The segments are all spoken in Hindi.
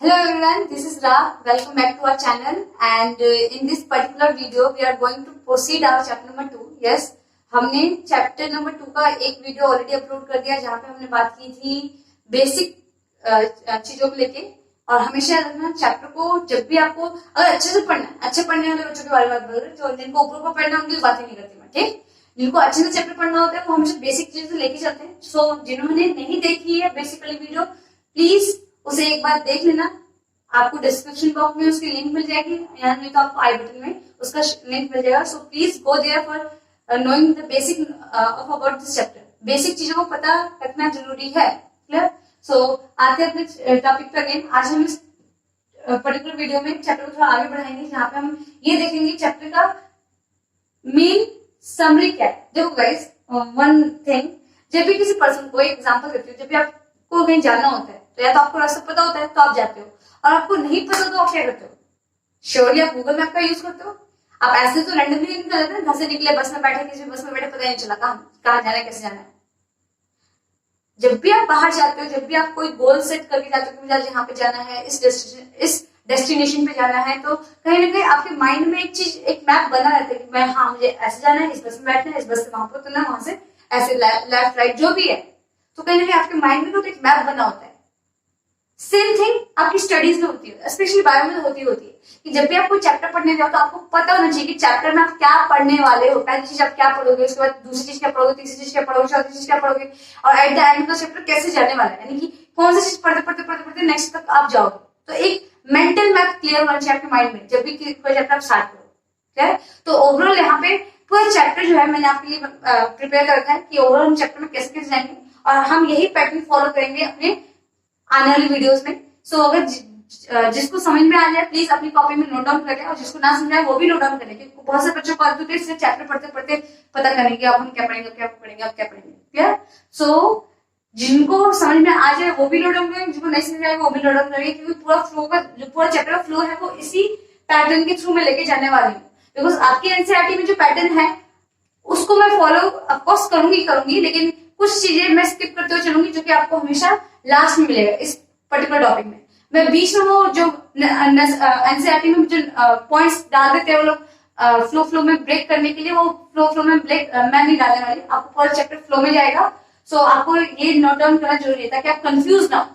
Hello everyone, this is Ra. Welcome back to our channel and in this particular video we are going to proceed our chapter number 2. Yes, हमने chapter number 2 का एक वीडियो ऑलरेडी अपलोड कर दिया जहाँ पे हमने बात की थी बेसिक चीजों को लेके। और हमेशा ना चैप्टर को जब भी आपको अगर अच्छे से पढ़ना है, अच्छे पढ़ने वाले बच्चों के बारे में बात कर रहे हैं, जो जिनको ऊपर ऊपर पढ़ना उनकी बातें नहीं करती मैं, ठीक। जिनको अच्छे से चैप्टर पढ़ना होता है वो हमेशा बेसिक चीजें लेके चलते हैं। सो जिन्होंने नहीं देखी है बेसिकली वीडियो, प्लीज उसे एक बार देख लेना। आपको डिस्क्रिप्शन बॉक्स में उसकी लिंक मिल जाएगी या नहीं तो आपको आई बटन में उसका लिंक मिल जाएगा। So please go there for knowing the basic of about this chapter. Basic चीजों को पता रखना जरूरी है, क्लियर। सो आते हैं अपने टॉपिक पर अगेन। आज हम इस पर्टिकुलर वीडियो में चैप्टर को थोड़ा आगे बढ़ाएंगे जहाँ पे हम ये देखेंगे चैप्टर का मेन समरी क्या है। देखो गाइस, वन थिंग, जब भी किसी पर्सन को एग्जांपल देती हूँ, जब भी आपको कहीं जाना होता है तो या तो आपको रास्ता पता होता है तो आप जाते हो, और आपको नहीं पता तो आप क्या करते हो? श्योरली आप गूगल मैप का यूज करते हो। आप ऐसे तो रैंडमली निकल जाते हैं, घर से निकले, बस में बैठे, किसी बस में बैठे, पता नहीं चला कहाँ जाना है, कैसे जाना है। जब भी आप बाहर जाते हो, जब भी आप कोई गोल सेट करके जाते हो कि मुझे यहाँ पे जाना है, इस डेस्टिनेशन पे जाना है, तो कहीं ना कहीं आपके माइंड में एक मैप बना रहता है कि मैं मुझे ऐसे जाना है, इस बस में बैठना है, इस बस से वहां पर उतरना, वहां से ऐसे लेफ्ट राइट जो भी है। तो कहीं ना कहीं आपके माइंड में तो एक मैप बना होता है। सेम थिंग आपकी स्टडीज में होती है, स्पेशली बायो में होती है कि जब भी आप कोई चैप्टर पढ़ने जाओ तो आपको पता होना चाहिए कि चैप्टर में आप क्या पढ़ने वाले हो। पहली चीज आप क्या पढ़ोगे, उसके बाद दूसरी चीज क्या पढ़ोगे, तीसरी चीज क्या पढ़ोगे, चौथी चीज क्या पढ़ोगे, और एट द एंड का चैप्टर कैसे जाने वाला है, यानी कि कौन सी चीज पढ़ते पढ़ते पढ़ते पढ़ते नेक्स्ट तक आप जाओगे। तो एक मेंटल मैप क्लियर होना चाहिए आपके माइंड में जब भी कोई चैप्टर आप स्टार्ट करो, ठीक है। तो ओवरऑल यहाँ पे पूरा चैप्टर जो है मैंने आपके लिए प्रिपेयर कर रखा है कि ओवरऑल हम चैप्टर में कैसे कैसे जाएंगे, और हम यही पैटर्न फॉलो करेंगे अपने आने वाली वीडियोस में। सो अगर जिसको समझ में आ जाए प्लीज अपनी कॉपी में नोट डाउन कर ले, और जिसको ना समझ आए वो भी नोट डाउन कर ले, क्योंकि बहुत से बच्चों को आदत होती है इससे चैप्टर पढ़ते पढ़ते पता करेंगे अब हम क्या पढ़ेंगे, क्या पढ़ेंगे, अब क्या पढ़ेंगे, क्लियर। सो जिनको समझ में आ जाए वो भी नोट डाउन करेंगे, जिनको नहीं समझ आएगा वो भी नोट डाउन करेंगे, क्योंकि पूरा फ्लो का जो पूरा चैप्टर का फ्लो है वो इसी पैटर्न के थ्रू में लेके जाने वाली हूँ। बिकॉज आपकी एनसीईआरटी में जो पैटर्न है उसको मैं फॉलो ऑफकोर्स करूंगी, लेकिन कुछ चीजें मैं स्किप करते हुए चलूंगी जो कि आपको हमेशा लास्ट में मिलेगा इस पर्टिकुलर टॉपिक में। मैं बीच में वो जो एनसीईआरटी में जो पॉइंट्स डाल देते हैं वो लोग फ्लो में ब्रेक करने के लिए, वो फ्लो में ब्रेक मैं नहीं डालने वाली, आपको पूरा चैप्टर फ्लो में जाएगा। सो आपको ये नोट डाउन करना जरूरी है ताकि आप कंफ्यूज ना हो।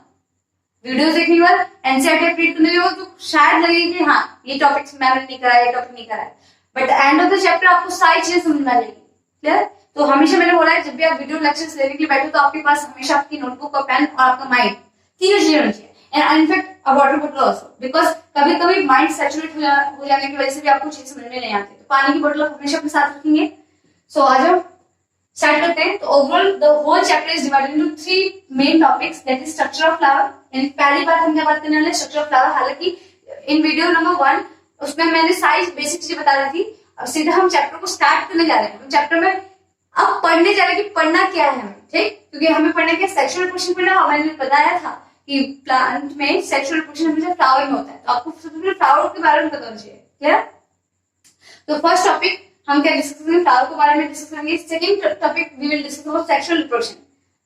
वीडियो देखने के बाद एनसीईआरटी रीड करने के बाद तो शायद लगे कि हाँ ये टॉपिक्स मैंने नहीं कराया, ये टॉपिक नहीं कराया, but end of the chapter आपको सारी चीजें समझ में आ जाएगी, क्लियर। तो हमेशा मैंने बोला है जब भी आप वीडियो लेक्चर्स लेने के लिए बैठो तो आपके पास हमेशा आपकी नोटबुक और पेन और आपका माइंड, तीनों चीजें होनी चाहिए। एंड इनफैक्ट वाटर बोतल ऑल्सो, बिकॉज कभी कभी माइंड सैचुरेट हो जाने की वजह से भी आपको चीज समझ में नहीं आती, तो पानी की बोतल आप हमेशा अपने साथ रखेंगे। सो आ जाओ स्टार्ट करते हैं। तो overall the whole chapter is divided into 3 main topics, that is structure of flower. यानी पहली बात हम क्या बात करने वाले, स्ट्रक्चर ऑफ फ्लावर। हालांकि इन वीडियो नंबर 1 उसमें मैंने सारी बेसिक चीजें बता रही थी, सीधा हम चैप्टर को स्टार्ट करने जा रहे हैं। चैप्टर में अब पढ़ने जा रहे हैं कि पढ़ना क्या है हमें, ठीक, क्योंकि हमें पढ़ने के सेक्सुअल रिप्रोडक्शन पढ़ना, और मैंने बताया था कि प्लांट में सेक्सुअल रिप्रोडक्शन हमेशा फ्लावर में होता है, तो आपको सबसे पहले फ्लावर के बारे में पता होना चाहिए, क्लियर। तो फर्स्ट टॉपिक हम क्या डिस्कस करेंगे, फ्लावर के बारे में डिस्कस करेंगे। Second topic we will discuss about sexual reproduction,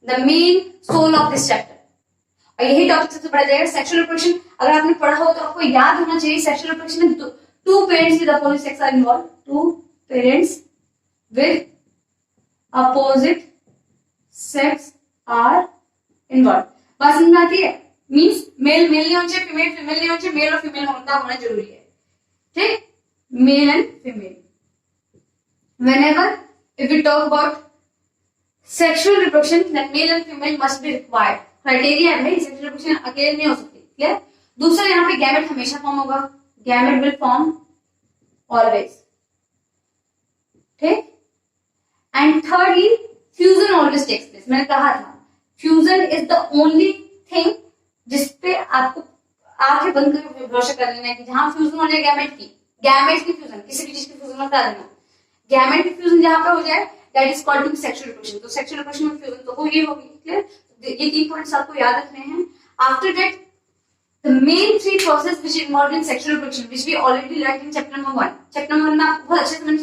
the main soul of this chapter, और यही टॉपिक सबसे बड़ा जाएगा सेक्सुअल रिप्रोडक्शन। अगर आपने पढ़ा हो तो आपको याद होना चाहिए सेक्सुअल रिप्रोडक्शन में two parents with opposite sex are involve, two parents with opposite sex are involve. बात समझ में आती है? मीन्स मेल नहीं होना चाहिए, फीमेल नहीं होना चाहिए, मेल और फीमेल होना जरूरी है, ठीक, male and female. Whenever if we talk about sexual reproduction, then male and female must be required. Criteria है भाई, sexual reproduction अकेले नहीं हो सकती, क्लियर। दूसरा यहाँ पे गैमेट हमेशा फॉर्म होगा, गैमेट will form always, ठीक। And thirdly fusion always takes place. मैंने कहा था fusion is the only thing जिसपे आपको आंखें बंद करके भरोसा कर लेना है कि जहां फ्यूजन हो जाए गैमेट की फ्यूजन, किसी भी चीज की फ्यूजन करा देना, गैमेट की फ्यूजन जहां पे हो जाए that is called to sexual reproduction. तो सेक्सुअल रिप्रोडक्शन में फ्यूजन तो होगी, क्लियर। ये 3 पॉइंट्स आपको याद रखने हैं। After that the main 3 process which involve in sexual reproduction which we already learn in chapter number 1। Chapter number 1 में आपको बहुत अच्छे से मैंने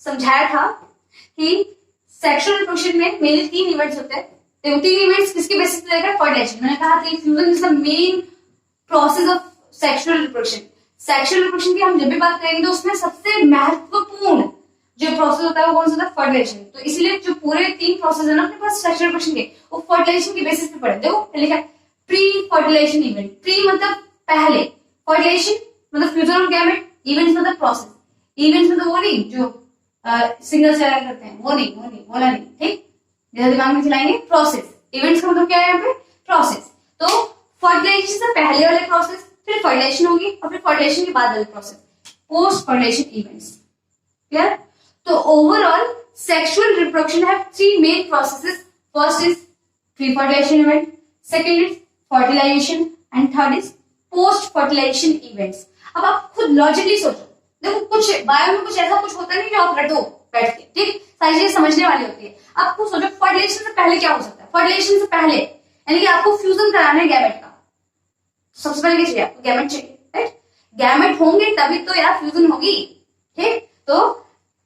समझाया था कि सेक्सुअल रिप्रोडक्शन में मेनली 3 इवेंट्स होते हैं। तो 3 इवेंट्स किसके बेसिस पे रहेगा, फर्टिलाइजेशन। मैंने कहा था fusion is the main process of sexual reproduction. Sexual reproduction की हम जब भी बात करेंगे तो उसमें सबसे महत्वपूर्ण जो प्रोसेस होता है वो कौन सा होता है? फर्टिलाइजेशन। तो इसीलिए जो पूरे 3 प्रोसेस है ना अपने पास सेक्सुअल रिप्रोडक्शन के, वो फर्टिलाइजेशन के बेसिस पे पढ़े। देखो लिखा है प्री फर्टिलाइजेशन इवेंट। प्री मतलब पहले, फर्टिलाइजेशन मतलब फ्यूजन ऑफ गैमेट, इवेंट्स मतलब प्रोसेस। इवेंट्स मतलब वो नहीं जो सिंगल सेल करते हैं, वो नहीं बोला नहीं, ठीक? जैसे दिमाग में चलाएंगे प्रोसेस। इवेंट्स का मतलब क्या है यहाँ पे? प्रोसेस। तो फर्टिलाइजेशन से पहले वाले प्रोसेस, फिर फर्टिलाइजेशन होगी और फिर फर्टिलाइजेशन के बाद वाले process, post fertilisation events. Clear? तो overall sexual reproduction have 3 main processes. First is pre fertilisation event, second is fertilisation and third is post fertilisation events. अब आप खुद लॉजिकली सोचो, देखो कुछ बायो में कुछ ऐसा कुछ होता नहीं जो आप रटो बैठ के, ठीक? सारी चीजें समझने वाली होती है। आप खुद सोचो फर्टिलाइजेशन से पहले क्या हो सकता है? फर्टिलाइजेशन से पहले यानी कि आपको फ्यूजन कराना है गैमेट का। सबसे पहले क्या चाहिए? आपको गैमेट चाहिए, राइट? गैमेट होंगे तभी तो यार फ्यूजन होगी, ठीक? तो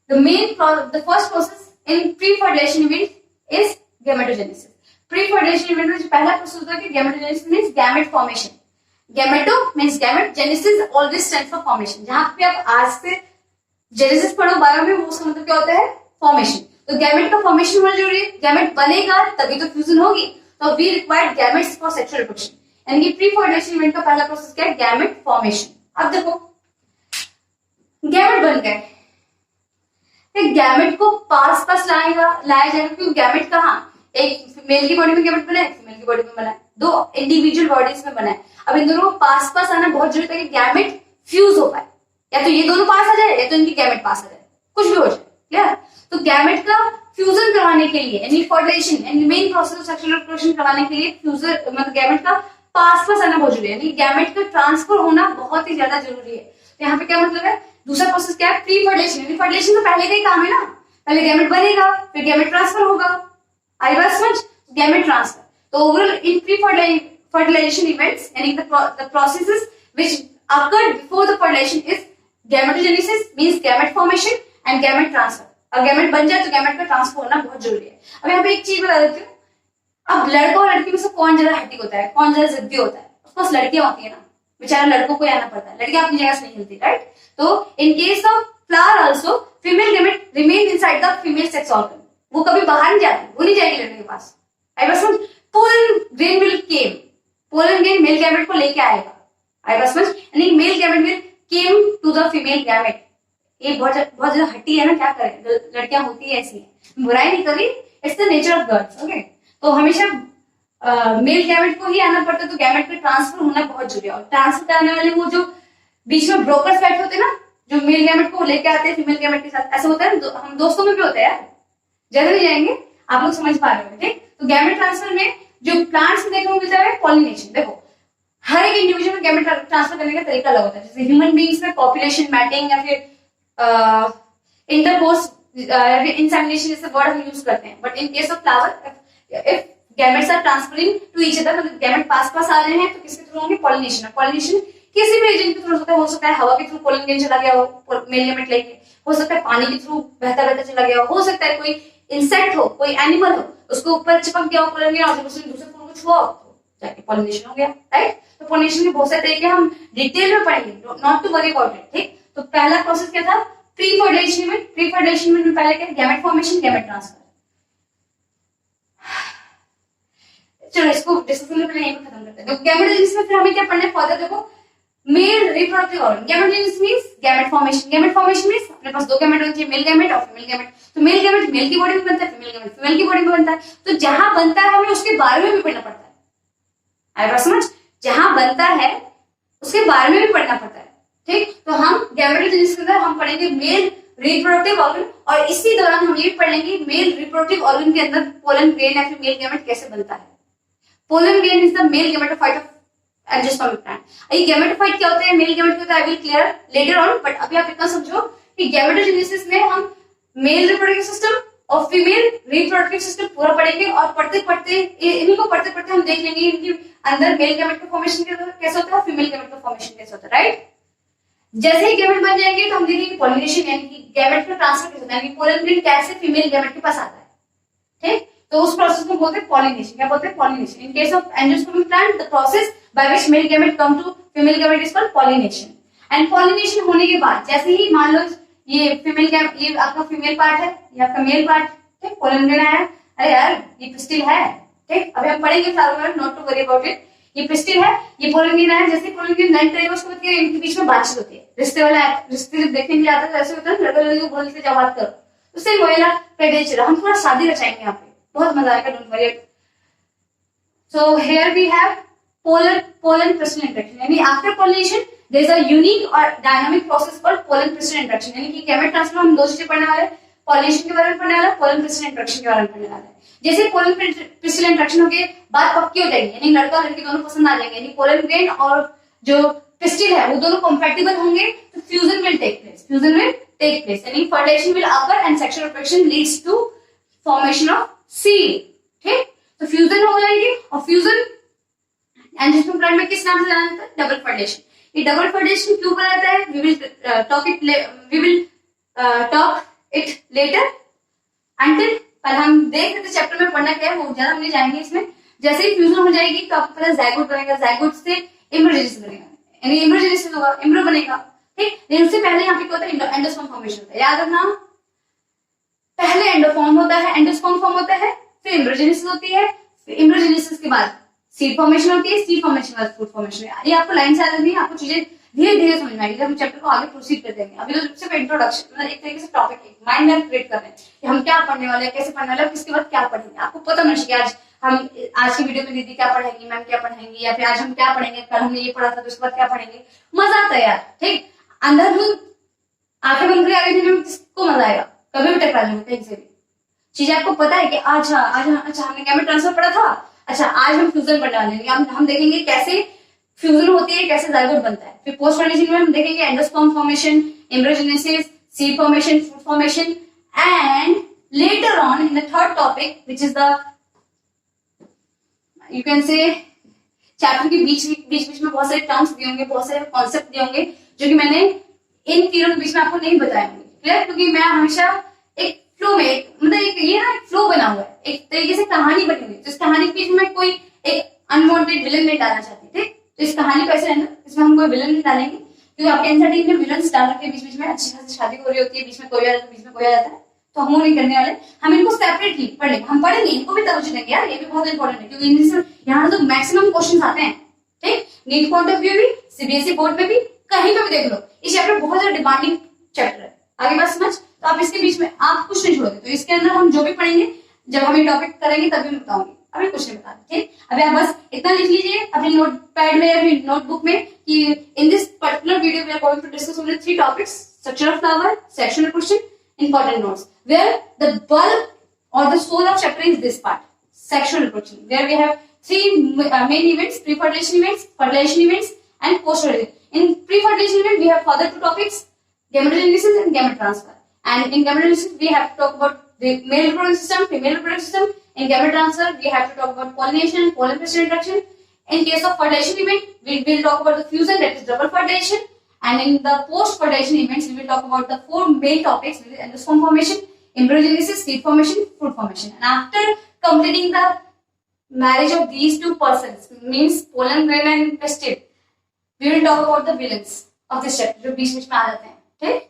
the first process in pre-fertilization event is gametogenesis. Pre-fertilization event में जो पहला प्रोसेस होता है कि gametogenesis means gamete formation. Gameto means gamete, genesis always stands for formation. जहां पे आप आज से जेनेसिस पढ़ो बायो में, उसका मतलब क्या होता है? फॉर्मेशन। तो गैमेट का फॉर्मेशन होना जरूरी है, गैमेट बनेगा तभी तो फ्यूजन होगी। तो we required gametes for sexual reproduction. यानी कि प्री फर्टिलाइजेशन इवेंट का पहला प्रोसेस क्या है? Gamete formation. अब देखो गैमेट बन गए, गैमेट को पास लाया जाएगा, क्योंकि गैमेट कहाँ? एक मेल की बॉडी में गैमेट बना है, फीमेल की बॉडी में बना है, 2 इंडिविजुअल बॉडीज में बना है। अब इन दोनों को पास आना बहुत जरूरी है कि गैमेट फ्यूज हो पाए। या तो ये दोनों पास आ जाए या तो इनकी गैमेट पास आ जाए, कुछ भी हो जाए। क्लियर? तो गैमेट का फ्यूजन करवाने के लिए यानी फर्टिलाइजेशन यानी main process of sexual reproduction करवाने के लिए फ्यूजन मतलब गैमेट का पास आना बहुत जरूरी है, यानी गैमेट का ट्रांसफर होना बहुत ही ज्यादा जरूरी है। तो यहाँ पे क्या मतलब है? दूसरा प्रोसेस क्या है? Pre fertilisation. यानी फर्टिलाइजेशन तो पहले का ही काम है ना, पहले गैमेट बनेगा फिर गैमेट ट्रांसफर होगा। आई बात समझ? Gamete transfer. तो overall in pre fertilization events यानी the processes which occurred before the fertilization is gametogenesis means gamete formation and gamete transfer। अब गैमेट बन जाए तो गैमेट का ट्रांसफर होना बहुत जरूरी है। अब यहाँ पे एक चीज बता देती हूँ, अब लड़का और लड़की में से कौन ज्यादा हैटिक होता है, कौन ज्यादा जिद्दी होता है? ऑफकोर्स लड़कियां होती है ना, बेचारा लड़कों को आना पड़ता है, लड़कियां अपनी जगह से नहीं हिलती, राइट? तो इन case of flower also female gamete remain inside the female sex organ. वो कभी बाहर नहीं जाती, वो नहीं जाएगी लड़के के पास। आई बस समझ? Pollen grain will came, pollen grain male gamete को लेके आएगा। आई बस समझ? यानी male gamete will came to the female gamete. ये बहुत ज्यादा हट्टी है ना, क्या करें, लड़कियां होती है ऐसी, बुराई नहीं कर रही, it's the nature of girls. Okay, तो हमेशा मेल गैमेट को ही आना पड़ता है, तो गैमेट का ट्रांसफर होना बहुत जरूरी है। और ट्रांसफर करने वाले वो जो बीच में ब्रोकर्स बैठे होते हैं ना, जो मेल गैमेट को लेके आते हैं फीमेल गैमेट के साथ, ऐसा होता है ना, हम दोस्तों में भी होता है यार, ज्यादा नहीं जाएंगे, आप लोग समझ पा रहे हो, ठीक? तो गैमेट ट्रांसफर में जो प्लांट्स में देखने को मिलता है पॉलिनेशन। देखो हर एक इंडिविजुअल में गैमेट ट्रांसफर करने का तरीका अलग होता है। जैसे ह्यूमन बींग्स में पॉपुलेशन मैटिंग या फिर इंटरकोर्स या फिर इंसेमिनेशन जैसे वर्ड हम यूज करते हैं, but in case of flower if gametes are transferring to each other, मतलब गैमेट पास आ रहे हैं तो किसके थ्रू होंगे? पॉलिनेशन। पॉलिनेशन किसी भी एजेंट के थ्रू हो सकता है हवा के थ्रू पोलन ग्रेन चला गया हो मेल गैमेट लेके, हो सकता है पानी के थ्रू बहता बहता चला गया हो सकता है कोई इंसेक्ट हो, कोई एनिमल हो, उसको ऊपर चिपक गया हो पोलन ग्रेन और उसने दूसरे फूल को छुआ तो जाके पॉलिनेशन हो गया, राइट? तो पॉलिनेशन के बहुत सारे तरीके हम डिटेल में पढ़ेंगे, not to worry about it, ठीक? तो पहला प्रोसेस क्या था? Pre fertilisation event. Pre fertilisation event में पहले क्या? Gamete formation, gamete transfer. चलो इसको डिस्कशन पहले यहीं पे खत्म करते हैं। गैमेटोजेनेसिस में फिर हमें क्या पढ़ना है फर्दर? देखो male reproductive organ, gametogenesis means gamete formation. Gamete formation means अपने पास 2 गैमेट होने चाहिए, मेल गैमेट और फीमेल गैमेट। तो मेल गैमेट मेल की बॉडी में बनता है, फीमेल गैमेट फीमेल की बॉडी में बनता है। तो जहां बनता है हमें उसके बारे में भी पढ़ना पड़ता है। आई बात समझ? जहां बनता है उसके बारे में भी पढ़ना पड़ता है, ठीक? तो हम गैमेटोजेनेसिस के अंदर हम पढ़ेंगे मेल रिप्रोडक्टिव ऑर्गन, और इसी दौरान हम ये भी पढ़ लेंगे मेल रिप्रोडक्टिव ऑर्गन के अंदर पोलन ग्रेन या फिर मेल गैमेट कैसे बनता है। Pollen grain is the male gametophyte of angiospermic plant. ये गैमेटोफाइट क्या होता है, मेल गैमेट होता है, I will clear later on, but अभी आप इतना समझो कि गैमेटोजेनेसिस में हम मेल रिप्रोडक्टिव सिस्टम और फीमेल रिप्रोडक्टिव सिस्टम पूरा पढ़ेंगे, और पढ़ते पढ़ते इन्हीं को पढ़ते पढ़ते हम देख लेंगे इनके अंदर मेल गैमेट का फॉर्मेशन कैसे होता है, फीमेल गैमेट का फॉर्मेशन कैसे होता है, राइट? जैसे ही गैमेट बन जाएंगे तो हम देखेंगे पॉलिनेशन यानी कि गैमेट का ट्रांसफर कैसे होता है, पोलन ग्रेन कैसे फीमेल गैमेट के पास आता है, ठीक? तो उस प्रोसेस को बोलते हैं पॉलिनेशन। क्या बोलते हैं? Pollination. In case of angiospermic plant the process by which male gamete come to female gamete is called pollination. And pollination होने के बाद जैसे ही मान लो ये फीमेल ये आपका फीमेल पार्ट है, ये आपका मेल पार्ट, ठीक, पोलन ग्रेन आया, अरे यार ये पिस्टिल है, ठीक, अभी हम पढ़ेंगे flower, not to worry about it. ये पिस्टिल है, ये पोलन ग्रेन आया, जैसे पोलन ग्रेन लैंड करेगा उसके बाद इनके बीच में बातचीत होती है, रिश्ते वाला रिश्ते जब देखने के लिए आता है ऐसे होता है लड़का लड़की को बोलते जब बात करो, तो सेम होएगा प्रेडेचर। हम पूरा शादी रचाएंगे यहाँ पे, बहुत मजा आएगा, don't worry. So here we have pollen crystal interaction, यानी after pollination there is a unique or dynamic process called pollen crystal interaction। यानी कि गैमेट ट्रांसफर हम दो चीजें पढ़ने वाले, pollination के बारे में पढ़ने वाला, pollen crystal interaction के बारे में पढ़ने वाला है। जैसे pollen crystal interaction होके बात पक्की हो जाएगी, यानी लड़का लड़की दोनों पसंद आ जाएंगे, यानी pollen grain और जो pistil है वो दोनों compatible होंगे, तो fusion will take place, यानी fertilization will occur and sexual reproduction leads to formation of seed, ठीक। तो फ्यूजन हो जाएगी, और फ्यूजन एंजियोस्पर्म प्लांट में किस नाम से जाना जाता है, डबल फर्टिलाइजेशन। ये डबल फर्टिलाइजेशन क्यों करा जाता है, we will talk it later until, पर हम देख रहे थे चैप्टर में पढ़ना क्या है, वो ज्यादा हम नहीं जाएंगे इसमें। जैसे ही फ्यूजन हो जाएगी तो आपको पता जाइगोट बनेगा, जाइगोट से एम्ब्रोजेनेसिस बनेगा, यानी एम्ब्रोजेनेसिस होगा, एम्ब्रो बनेगा, ठीक। लेकिन उससे पहले यहाँ पे क्या होता है, एंडोस्पर्म फॉर्मेशन होता है, याद रखना, पहले एंडोफॉर्म होता है, एंडोस्पर्म फॉर्म होता है, फिर एम्ब्रोजेनेसिस होती है, फिर एम्ब्रोजेनेसिस के बाद सीड फॉर्मेशन होती है, सीड फॉर्मेशन के बाद फ्रूट फॉर्मेशन है। ये आपको लाइन से याद रखनी है, आपको चीजें धीरे धीरे समझ में आएगी जब हम चैप्टर को आगे प्रोसीड कर देंगे। अभी तो सिर्फ इंट्रोडक्शन, मतलब एक तरीके से टॉपिक माइंड मैप क्रिएट कर रहे हैं कि हम क्या पढ़ने वाले हैं, कैसे पढ़ने वाले हैं, किसके बाद क्या पढ़ेंगे। आपको पता नहीं कि आज की वीडियो में दीदी क्या पढ़ाएंगी, मैम क्या पढ़ाएंगी, या फिर आज हम क्या पढ़ेंगे, कल हमने ये पढ़ा था तो उसके बाद क्या पढ़ेंगे। मजा आता है यार, ठीक। अंधाधुंध आंखें बंद करके आगे चलने में किसको मजा आएगा, कभी भी टकरा जाएंगे कहीं से भी। चीजें आपको पता है कि अच्छा हमने गैमेट ट्रांसफर पढ़ा था, अच्छा आज हम फ्यूजन पढ़ने वाले हैं, हम देखेंगे कैसे फ्यूजन होती है, कैसे जाइगोट बनता है। फिर पोस्ट फर्टिलाइजेशन में हम देखेंगे endosperm formation, embryogenesis, seed formation, fruit formation, and later on in the third topic which is the you can say chapter के बीच में बहुत सारे टर्म्स दिए होंगे, बहुत सारे कॉन्सेप्ट दिए होंगे जो कि मैंने इन तीनों के बीच में आपको नहीं बताए होंगे, क्लियर। क्योंकि मैं हमेशा एक फ्लो में, मतलब ये ना एक फ्लो बना हुआ है, एक तरीके से कहानी बनी हुई है, जिस कहानी के बीच में कोई एक अनवांटेड विलन नहीं डालना चाहती, ठीक। तो इस कहानी को ऐसे रहना, इसमें हम कोई विलन नहीं डालेंगे, क्योंकि आपके एनसीईआरटी में विलन डाल रखे बीच में अच्छी खासी शादी हो रही होती है, बीच में कोई आ जाता है, बीच में कोई आ जाता है, तो हम वो नहीं करने वाले। हम इनको सेपरेटली पढ़ लेंगे, हम पढ़ेंगे, इनको भी तवज्जो देंगे यार, ये भी बहुत इंपॉर्टेंट है, क्योंकि इनसे यहाँ तो मैक्सिमम क्वेश्चन आते हैं, ठीक। नीट पॉइंट ऑफ व्यू भी, सीबीएसई बोर्ड में भी, कहीं पे भी देख लो, ये चैप्टर बहुत ज्यादा डिमांडिंग चैप्टर है। आगे बात समझ, तो आप इसके बीच में आप कुछ नहीं छोड़ोगे, तो इसके अंदर हम जो भी पढ़ेंगे, जब हम ये टॉपिक करेंगे तभी मैं बताऊंगी, अभी कुछ नहीं बता, ठीक। अभी आप बस इतना लिख लीजिए अपने नोट पैड में या फिर नोटबुक में कि in this particular video we are going to discuss only 3 topics, structure of flower, sexual reproduction, important notes, where the bulk और the soul of chapter is this part, sexual reproduction, where we have 3 main events: pre-fertilization events, fertilization events, and post-fertilization. In pre-fertilization event, we have further 2 topics: gametogenesis and gamete transfer. And in gametogenesis, we have to talk about the male reproductive system, female reproductive system. In gamete transfer, we have to talk about pollination, pollen crystal interaction. In case of fertilization event, we will talk about the fusion, that is double fertilization. And in the post-fertilization events, we will talk about the 4 main topics: endosperm formation, embryogenesis, seed formation, fruit formation. And after completing the marriage of these 2 persons, means pollen grain and pistil, we will talk about the villains of this chapter जो बीच में आ जाते हैं, ठीक।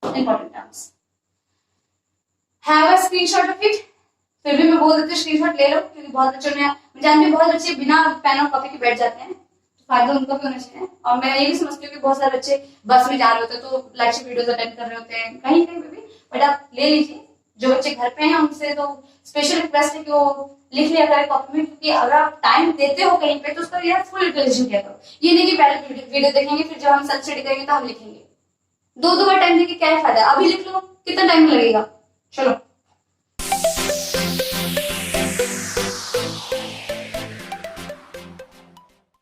Important terms. Have a screenshot of it. फिर भी मैं बोल देती हूँ स्क्रीनशॉट ले लो, क्योंकि बहुत बच्चों ने, मैं जानती हूँ बहुत बच्चे बिना पेन और कॉपी के बैठ जाते हैं, तो फायदा उनको भी होना चाहिए। और मैं ये भी समझती हूँ कि बहुत सारे बच्चे बस में जा रहे होते हैं तो लेक्चर वीडियोस अटेंड कर रहे होते हैं, कहीं कहीं पे भी, बट आप ले लीजिए। जो बच्चे घर पे हैं उनसे तो स्पेशल रिक्वेस्ट है कि वो लिख लिया करें कॉपी में, क्योंकि अगर आप टाइम देते हो कहीं पे तो उसका यार फुल यूटिलाइजेशन किया करो। ये नहीं कि पहले वीडियो देखेंगे फिर जब हम सेल्फ स्टडी करेंगे तो हम लिखेंगे, 2 बार टाइम देके क्या फायदा, अभी लिख लो, कितना टाइम लगेगा। चलो